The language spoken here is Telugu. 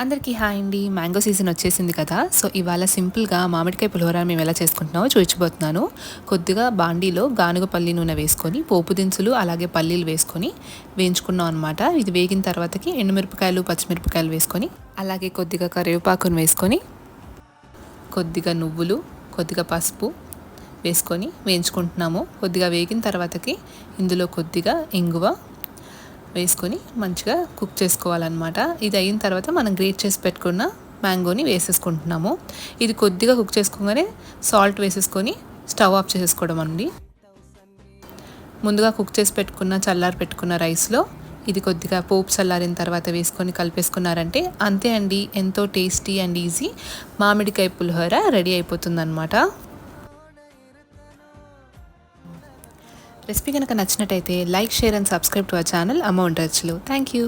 అందరికీ హాయ్ అండి. మ్యాంగో సీజన్ వచ్చేసింది కదా. సో ఇవాళ సింపుల్గా మామిడికాయ పులిహోర మేము ఎలా చేసుకుంటున్నామో చూపించబోతున్నాను. కొద్దిగా బాండీలో గానుగ పల్లి నూనె వేసుకొని పోపు దినుసులు అలాగే పల్లీలు వేసుకొని వేయించుకున్నాం అనమాట. ఇది వేగిన తర్వాతకి ఎండుమిరపకాయలు పచ్చిమిరపకాయలు వేసుకొని అలాగే కొద్దిగా కరివేపాకును వేసుకొని కొద్దిగా నువ్వులు కొద్దిగా పసుపు వేసుకొని వేయించుకుంటున్నాము. కొద్దిగా వేగిన తర్వాతకి ఇందులో కొద్దిగా ఇంగువ వేసుకొని మంచిగా కుక్ చేసుకోవాలన్నమాట. ఇది అయిన తర్వాత మనం గ్రేట్ చేసి పెట్టుకున్న మ్యాంగోని వేసేసుకుంటున్నాము. ఇది కొద్దిగా కుక్ చేసుకోగానే సాల్ట్ వేసేసుకొని స్టవ్ ఆఫ్ చేసేసుకోవడం అండి. ముందుగా కుక్ చేసి పెట్టుకున్న చల్లారి పెట్టుకున్న రైస్లో ఇది కొద్దిగా పోపు చల్లారిన తర్వాత వేసుకొని కలిపేసుకున్నారంటే అంతే అండి. ఎంతో టేస్టీ అండ్ ఈజీ మామిడికాయ పులిహోర రెడీ అయిపోతుందన్నమాట. రెసిపీ కనుక నచ్చినట్టయితే like, share and subscribe to our channel అమ్మ వంటరుచులు. Thank you.